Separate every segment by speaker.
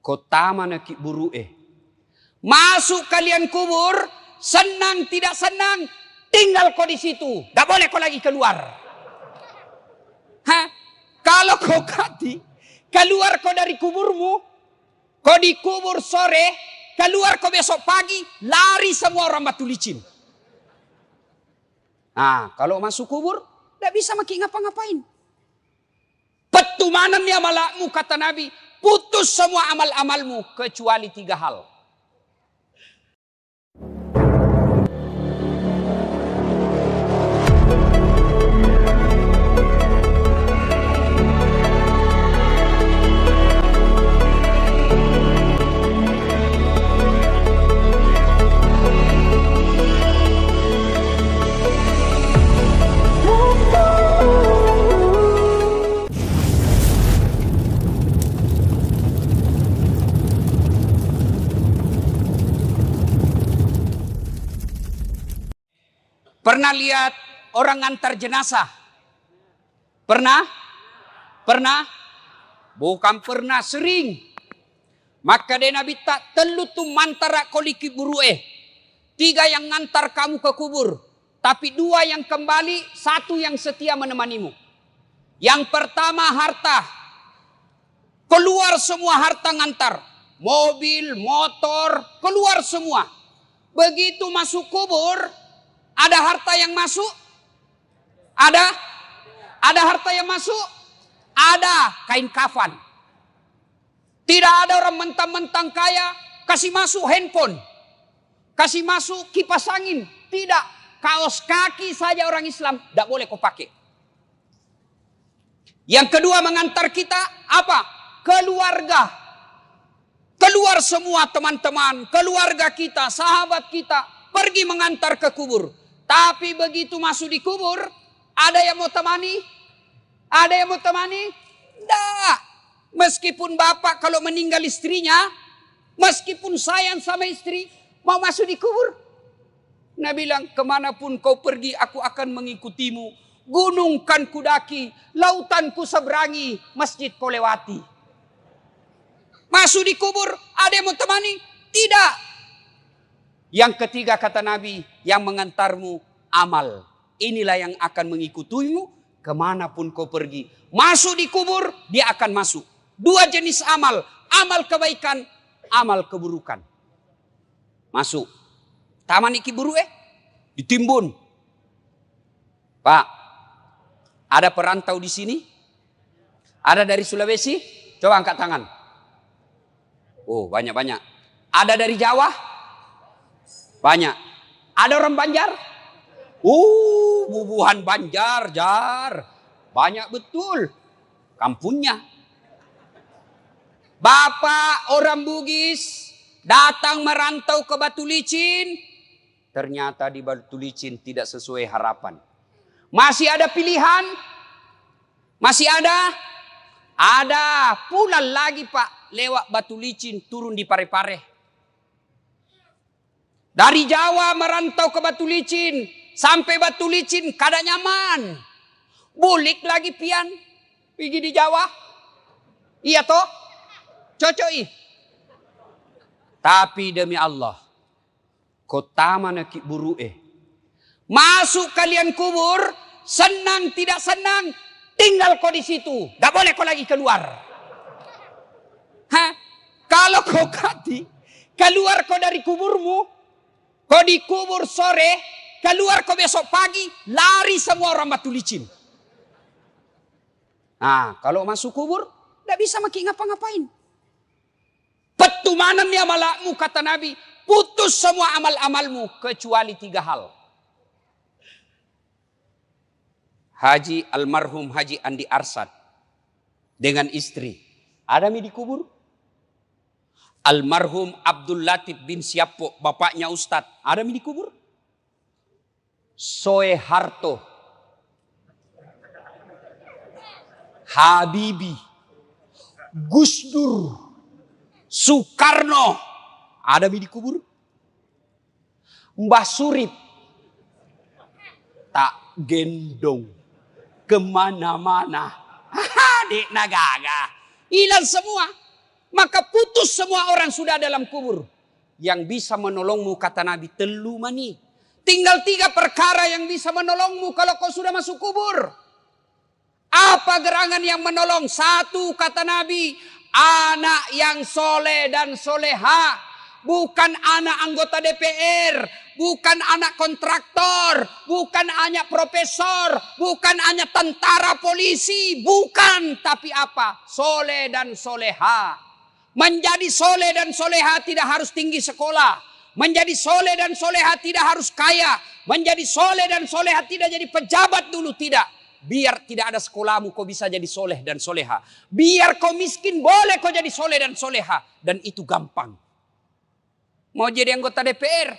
Speaker 1: Kota mana ki buru masuk kalian kubur, senang tidak senang, tinggal kau di situ. Tak boleh kau lagi keluar. Kalau kau keluar kau dari kuburmu, kau dikubur sore, keluar kau besok pagi, lari semua orang batu licin. Nah, kalau masuk kubur, tidak bisa makin ngapa-ngapain. Petumanan ya malakmu, kata Nabi, putus semua amal-amalmu kecuali 3 hal. Pernah lihat orang ngantar jenazah? Pernah? Pernah? Bukan pernah, sering. Maka dia Nabi tak telu tu mantara koliki burue. 3 yang ngantar kamu ke kubur. Tapi 2 yang kembali, 1 yang setia menemanimu. Yang pertama harta. Keluar semua harta ngantar. Mobil, motor, keluar semua. Begitu masuk kubur, ada harta yang masuk? Ada harta yang masuk? Ada kain kafan. Tidak ada orang mentang-mentang kaya kasih masuk handphone, kasih masuk kipas angin. Tidak, kaos kaki saja orang Islam tidak boleh kau pakai. Yang kedua mengantar kita apa? Keluarga. Keluar semua teman-teman, keluarga kita, sahabat kita pergi mengantar ke kubur. Tapi begitu masuk di kubur, ada yang mau temani? Ada yang mau temani? Tidak. Meskipun bapak kalau meninggal istrinya, meskipun sayang sama istri, mau masuk di kubur. Nabi bilang, kemanapun kau pergi, aku akan mengikutimu. Gunung kan kudaki, lautan ku seberangi, masjid kau lewati. Masuk di kubur, ada yang mau temani? Tidak. Yang ketiga kata Nabi, yang mengantarmu amal. Inilah yang akan mengikutimu kemanapun kau pergi. Masuk di kubur, dia akan masuk. 2 jenis amal. Amal kebaikan, amal keburukan. Masuk. Taman iki buru ditimbun. Pak, ada perantau di sini? Ada dari Sulawesi? Coba angkat tangan. Oh, banyak-banyak. Ada dari Jawa? Banyak. Ada orang Banjar? Bubuhan Banjar, Jar. Banyak betul. Kampungnya. Bapak orang Bugis datang merantau ke Batu Licin. Ternyata di Batu Licin tidak sesuai harapan. Masih ada pilihan? Masih ada? Ada. Pulang lagi Pak. Lewat Batu Licin turun di Parepare. Dari Jawa merantau ke Batu Licin. Sampai Batu Licin kada nyaman. Bulik lagi pian. Pergi di Jawa. Iya toh? Cocok. Tapi demi Allah. Kota mana ki buru masuk kalian kubur. Senang tidak senang. Tinggal kau di situ. Tak boleh kau lagi keluar. Kalau kau keluar kau dari kuburmu. Kau dikubur sore, keluar kau besok pagi, lari semua orang Batu Licin. Nah, kalau masuk kubur, tidak bisa makin ngapa-ngapain. Petumanan ya malakmu, kata Nabi, putus semua amal-amalmu kecuali 3 hal. Haji almarhum Haji Andi Arsad dengan istri, ada mi di kubur? Almarhum Abdul Latif bin Siapo, bapaknya Ustadz, ada di kubur? Soeharto, Habibie, Gus Dur, Soekarno, ada di kubur? Mbah Surip, tak gendong kemana-mana. Dek nagaga, hilang semua. Maka putus semua orang sudah dalam kubur. Yang bisa menolongmu kata Nabi telu mani. Tinggal 3 perkara yang bisa menolongmu kalau kau sudah masuk kubur. Apa gerangan yang menolong? 1 kata Nabi, anak yang soleh dan soleha. Bukan anak anggota DPR, bukan anak kontraktor, bukan anak profesor, bukan anak tentara polisi, bukan. Tapi apa? Soleh dan soleha. Menjadi soleh dan soleha tidak harus tinggi sekolah. Menjadi soleh dan soleha tidak harus kaya. Menjadi soleh dan soleha tidak jadi pejabat dulu, tidak. Biar tidak ada sekolahmu kau bisa jadi soleh dan soleha. Biar kau miskin boleh kau jadi soleh dan soleha. Dan itu gampang. Mau jadi anggota DPR?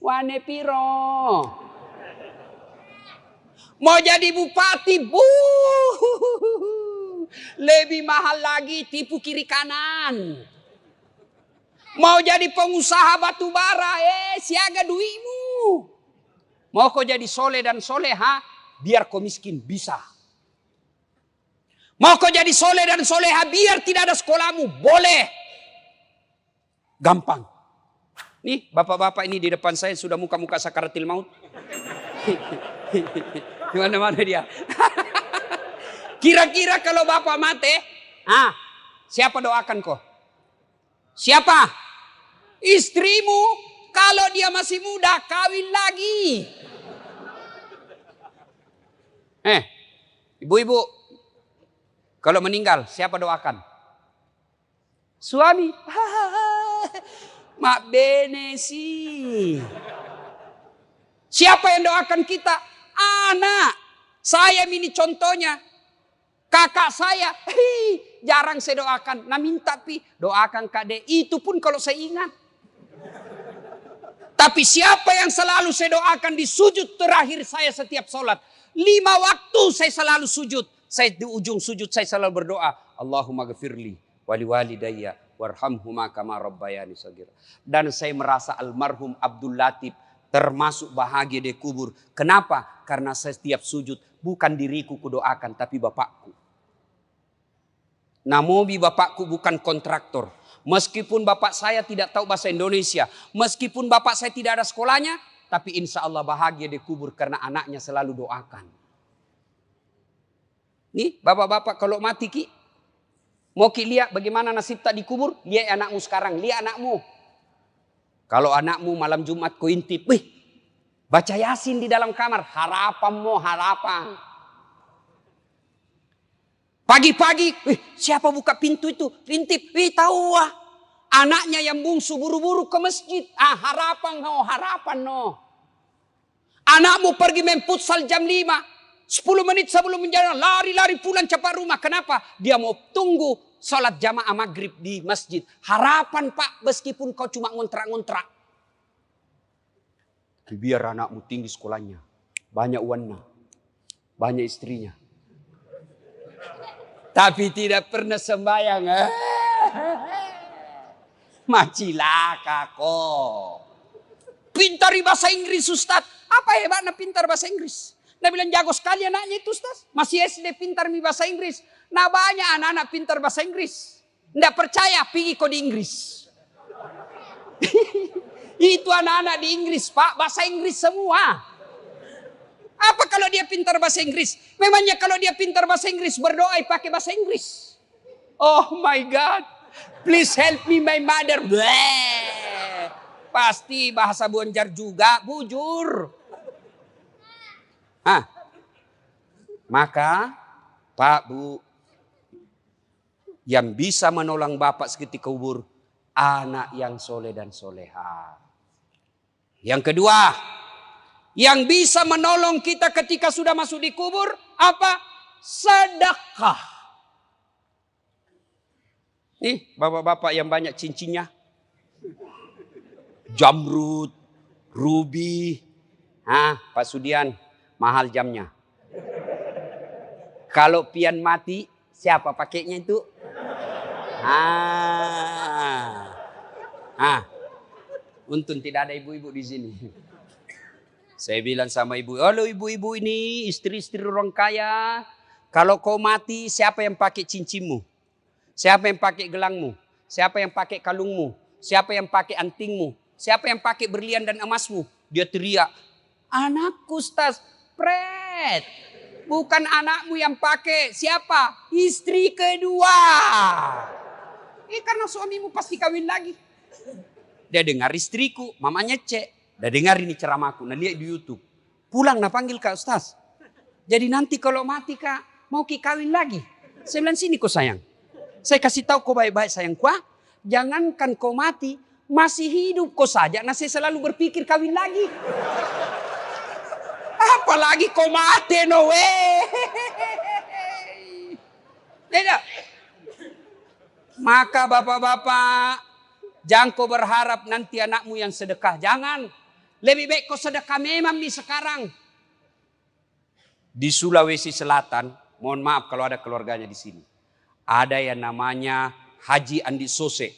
Speaker 1: Wane piro. Mau jadi bupati? Lebih mahal lagi, tipu kiri kanan. Mau jadi pengusaha batu bara? Siaga duitmu. Mau kau jadi soleh dan soleha? Biar kau miskin bisa. Mau kau jadi soleh dan soleha? Biar tidak ada sekolahmu? Boleh. Gampang. Nih bapak-bapak ini di depan saya sudah muka-muka sakaratil maut. Di mana-mana dia. Kira-kira kalau bapak mati, siapa doakan kau? Siapa? Istrimu. Kalau dia masih muda, kawin lagi. Ibu-ibu, kalau meninggal, siapa doakan? Suami. Mak bene sih. Siapa yang doakan kita? Anak. Saya ini contohnya. Kakak saya. Jarang saya doakan. Nah minta doakan Kak De. Itu pun kalau saya ingat. Tapi siapa yang selalu saya doakan di sujud terakhir saya setiap sholat. 5 waktu saya selalu sujud. Saya di ujung sujud saya selalu berdoa. Allahumma ghafirli wali walidayya warhamhuma kama rabbayani shaghira. Dan saya merasa almarhum Abdul Latif termasuk bahagia di kubur. Kenapa? Karena saya setiap sujud bukan diriku kudoakan tapi bapakku. Namobi bapakku bukan kontraktor. Meskipun bapak saya tidak tahu bahasa Indonesia, meskipun bapak saya tidak ada sekolahnya, tapi insya Allah bahagia di kubur karena anaknya selalu doakan. Nih bapak-bapak kalau mati ki, mau ki lihat bagaimana nasib tak dikubur? Lihat anakmu sekarang, lihat anakmu. Kalau anakmu malam Jumat kau intip, baca Yasin di dalam kamar, harapan. Pagi-pagi, siapa buka pintu itu? Intip, tahu wah. Anaknya yang bungsu buru-buru ke masjid. Harapan no. Anakmu pergi main futsal jam 5. 10 menit sebelum menjalan, lari-lari pulang cepat rumah. Kenapa? Dia mau tunggu sholat jamaah maghrib di masjid. Harapan Pak, meskipun kau cuma ngontrak-ngontrak. Biar anakmu tinggi sekolahnya. Banyak uangnya. Banyak istrinya. Tapi tidak pernah sembahyang. Macilaka kok. Pintar bahasa Inggris Ustaz. Apa hebatnya pintar bahasa Inggris? Nah bilang jago sekali anaknya itu Ustaz. Masih SD pintar bahasa Inggris. Nah banyak anak-anak pintar bahasa Inggris. Nggak percaya pergi kok di Inggris. Itu anak-anak di Inggris Pak. Bahasa Inggris semua. Apa kalau dia pintar bahasa Inggris? Memangnya kalau dia pintar bahasa Inggris berdoa pakai bahasa Inggris. Oh my God. Please help me my mother. Bleh. Pasti bahasa Bonjar juga. Bujur. Maka Pak Bu, yang bisa menolong Bapak seketika kubur, anak yang soleh dan soleha. Yang kedua, yang bisa menolong kita ketika sudah masuk di kubur, apa? Sedekah. Nih, bapak-bapak yang banyak cincinnya. Jamrud, ruby. Pak Sudian, mahal jamnya. Kalau pian mati, siapa pakainya itu? Untung tidak ada ibu-ibu di sini. Saya bilang sama ibu, halo ibu-ibu ini istri-istri orang kaya. Kalau kau mati siapa yang pakai cincinmu? Siapa yang pakai gelangmu? Siapa yang pakai kalungmu? Siapa yang pakai antingmu? Siapa yang pakai berlian dan emasmu? Dia teriak, anakku Ustaz. Pret. Bukan anakmu yang pakai. Siapa? Istri kedua. Karena suamimu pasti kawin lagi. Dia dengar istriku, mamanya cek. Dia dengar ini ceramahku, nah lihat di YouTube. Pulang nah panggil Kak Ustaz. Jadi nanti kalau mati Kak, mau ki kawin lagi. Saya bilang sini kau sayang. Saya kasih tahu kau baik-baik sayangku. Jangankan kau mati, masih hidup kau saja. Nah saya selalu berpikir kawin lagi. Apalagi kau mati no way. Tidak. Maka bapak-bapak, jangan kau berharap nanti anakmu yang sedekah. Jangan. Lebih baik kau sedekah memang di sekarang. Di Sulawesi Selatan, mohon maaf kalau ada keluarganya di sini. Ada yang namanya Haji Andi Sose.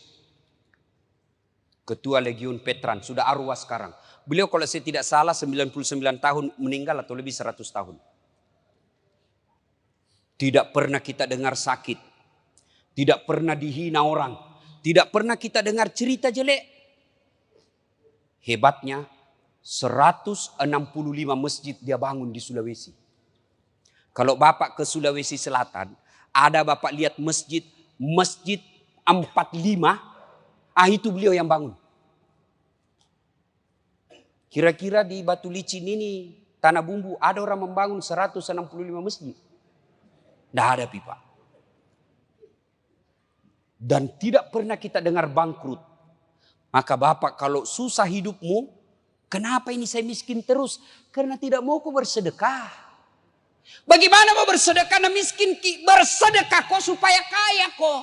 Speaker 1: Ketua Legiun Petran, sudah arwah sekarang. Beliau kalau saya tidak salah 99 tahun meninggal atau lebih 100 tahun. Tidak pernah kita dengar sakit. Tidak pernah dihina orang. Tidak pernah kita dengar cerita jelek. Hebatnya 165 masjid dia bangun di Sulawesi. Kalau Bapak ke Sulawesi Selatan, ada Bapak lihat masjid 45, itu beliau yang bangun. Kira-kira di Batu Licin ini, Tanah Bumbu, ada orang membangun 165 masjid. Tidak ada pipa. Dan tidak pernah kita dengar bangkrut. Maka Bapak kalau susah hidupmu, kenapa ini saya miskin terus? Karena tidak mau kau bersedekah. Bagaimana mau bersedekah dan miskin? Bersedekah kok supaya kaya kok.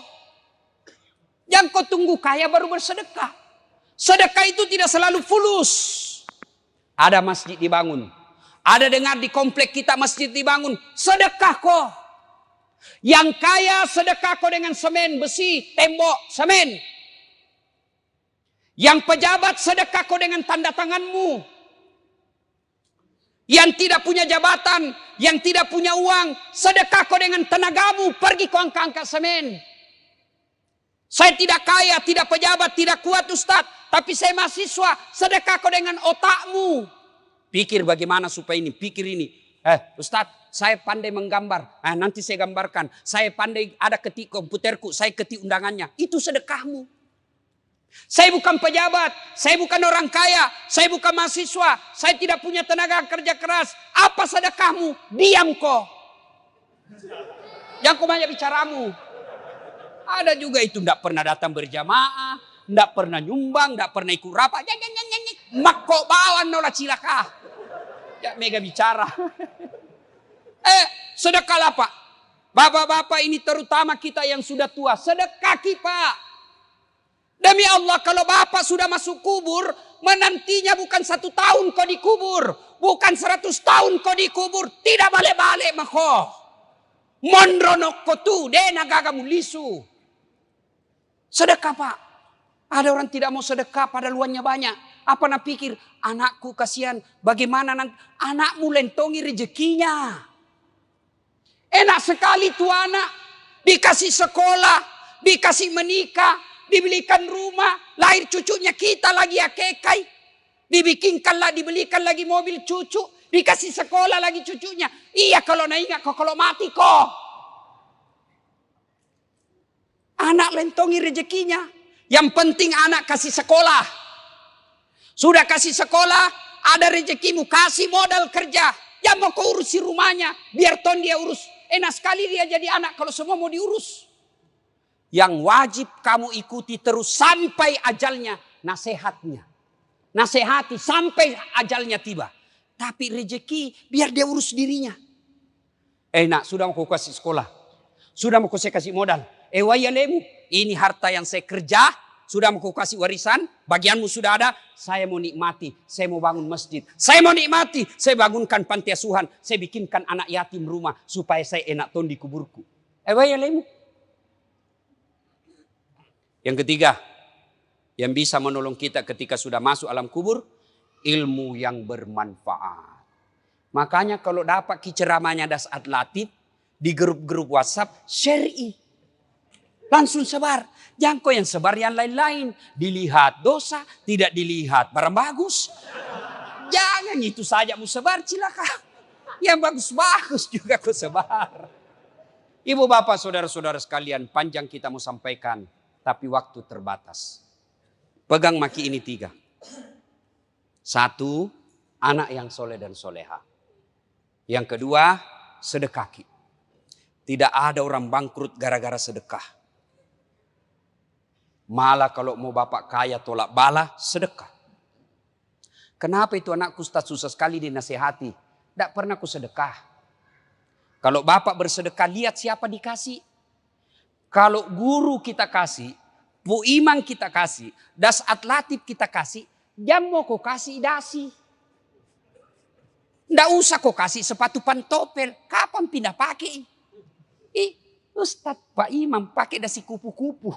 Speaker 1: Jangan kau tunggu kaya baru bersedekah. Sedekah itu tidak selalu fulus. Ada masjid dibangun. Ada dengar di komplek kita masjid dibangun. Sedekah kok. Yang kaya sedekah kau dengan semen, besi, tembok, semen. Yang pejabat sedekah kau dengan tanda tanganmu. Yang tidak punya jabatan, yang tidak punya uang, sedekah kau dengan tenagamu, pergi kau angkat semen. Saya tidak kaya, tidak pejabat, tidak kuat Ustaz, tapi saya mahasiswa, sedekah kau dengan otakmu. Pikir bagaimana supaya ini, pikir ini. Ustaz, saya pandai menggambar, nanti saya gambarkan. Saya pandai ada ketik komputerku, saya ketik undangannya. Itu sedekahmu. Saya bukan pejabat, saya bukan orang kaya, saya bukan mahasiswa, saya tidak punya tenaga kerja keras. Apa sedekahmu? Diam kok. Jangan kau banyak bicaramu. Ada juga itu tidak pernah datang berjamaah, tidak pernah nyumbang, tidak pernah ikut rapat. Mak kok bawa nolah cilaka. Ya mega bicara. Sedekahlah Pak. Bapak-bapak ini terutama kita yang sudah tua. Sedekah Pak. Demi Allah kalau Bapak sudah masuk kubur, menantinya bukan 1 tahun kau dikubur. Bukan 100 tahun kau dikubur. Tidak balik-balik mako. Mondronok kotu, dena gagamu lisu. Sedekah Pak. Ada orang tidak mau sedekah pada luannya banyak. Apa nak pikir, anakku kasihan. Bagaimana nanti anakmu lentongi rezekinya. Enak sekali tuh anak. Dikasih sekolah, dikasih menikah. Dibelikan rumah, lahir cucunya kita lagi akekai. Dibelikan lagi mobil cucu, dikasih sekolah lagi cucunya. Iya kalau naik kok, kalau mati kok. Anak lentongi rezekinya. Yang penting anak kasih sekolah. Sudah kasih sekolah, ada rezekimu, kasih modal kerja. Jangan mau kau urusi rumahnya, biar ton dia urus. Enak sekali dia jadi anak kalau semua mau diurus. Yang wajib kamu ikuti terus sampai ajalnya, nasihatnya. Nasihati sampai ajalnya tiba. Tapi rezeki biar dia urus dirinya. Nak, sudah mau kasih sekolah. Sudah mau saya kasih modal. Wayalemu, ini harta yang saya kerja. Sudah mau kasih warisan. Bagianmu sudah ada. Saya mau nikmati. Saya mau bangun masjid. Saya mau nikmati. Saya bangunkan panti asuhan. Saya bikinkan anak yatim rumah. Supaya saya enak ton di kuburku. Wayalemu. Yang ketiga, yang bisa menolong kita ketika sudah masuk alam kubur, ilmu yang bermanfaat. Makanya kalau dapat ceramahnya Das Atlatif di grup-grup WhatsApp, syar'i. Langsung sebar. Jangan kau yang sebar yang lain-lain. Dilihat dosa, tidak dilihat barang bagus. Jangan itu saja mau sebar, cilaka. Yang bagus-bagus juga kau sebar. Ibu bapak saudara-saudara sekalian, panjang kita mau sampaikan. Tapi waktu terbatas. Pegang maki ini 3. 1, anak yang soleh dan soleha. Yang kedua, sedekah. Tidak ada orang bangkrut gara-gara sedekah. Malah kalau mau bapak kaya tolak bala, sedekah. Kenapa itu anakku Ustaz susah sekali dinasihati? Tidak pernah ku sedekah. Kalau bapak bersedekah, lihat siapa dikasih. Kalau guru kita kasih, bu imam kita kasih, das atlatif kita kasih, jam mau kau kasih dasi. Tidak usah kau kasih sepatu pantopel. Kapan pindah pakai? Ustaz Pak Imam pakai dasi kupu-kupu.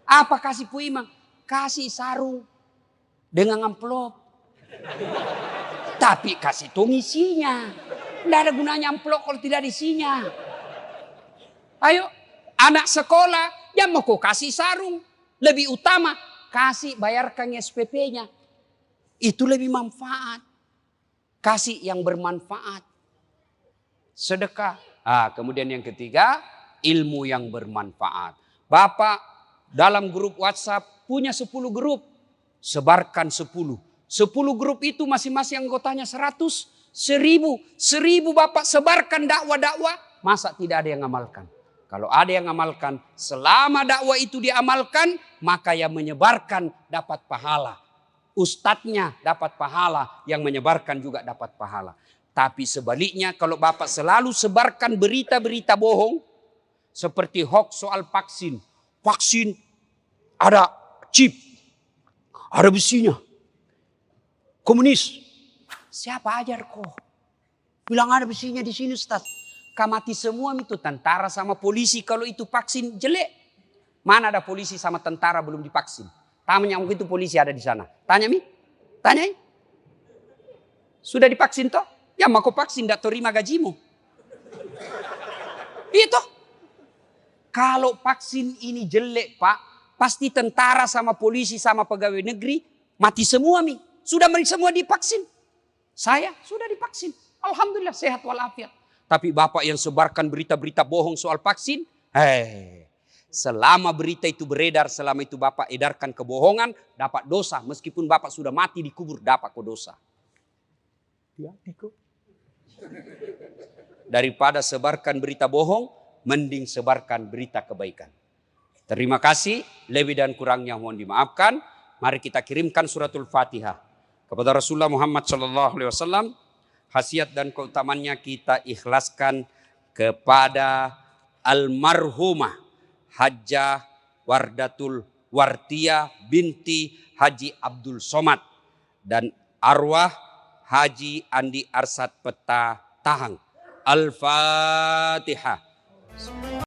Speaker 1: Apa kasih Bu Imam? Kasih sarung dengan amplop. Tapi kasih tong isinya. Tidak ada gunanya amplop kalau tidak ada isinya. Ayo anak sekolah yang mau kau kasih sarung. Lebih utama kasih bayarkan SPP-nya. Itu lebih manfaat. Kasih yang bermanfaat. Sedekah. Kemudian yang ketiga, ilmu yang bermanfaat. Bapak dalam grup WhatsApp punya 10 grup. Sebarkan 10. 10 grup itu masing-masing anggotanya 100, 1000. 1000 bapak sebarkan dakwah-dakwah. Masa tidak ada yang ngamalkan? Kalau ada yang ngamalkan, selama dakwah itu diamalkan, maka yang menyebarkan dapat pahala. Ustadznya dapat pahala, yang menyebarkan juga dapat pahala. Tapi sebaliknya kalau bapak selalu sebarkan berita-berita bohong. Seperti hoax soal vaksin. Vaksin ada chip. Ada besinya. Komunis. Siapa ajar kok? Bilang ada besinya di sini Ustaz. Mati semua itu tentara sama polisi kalau itu vaksin jelek. Mana ada polisi sama tentara belum divaksin? Tanya mungkin itu polisi ada di sana. Tanya Mi. Tanya. Sudah divaksin toh? Ya mau kau vaksin tidak terima gajimu. Itu. Kalau vaksin ini jelek Pak. Pasti tentara sama polisi sama pegawai negeri mati semua Mi. Sudah semua divaksin. Saya sudah divaksin. Alhamdulillah sehat walafiat. Tapi bapak yang sebarkan berita-berita bohong soal vaksin. Selama berita itu beredar. Selama itu bapak edarkan kebohongan. Dapat dosa. Meskipun bapak sudah mati dikubur. Dapat kok dosa. Hati-hati kok. Daripada sebarkan berita bohong, mending sebarkan berita kebaikan. Terima kasih, lebih dan kurangnya mohon dimaafkan. Mari kita kirimkan suratul Fatihah kepada Rasulullah Muhammad SAW. Khasiat dan keutamannya kita ikhlaskan kepada almarhumah Hajjah Wardatul Wartiyah binti Haji Abdul Somad dan arwah Haji Andi Arsad Peta Tahang. Al-Fatihah.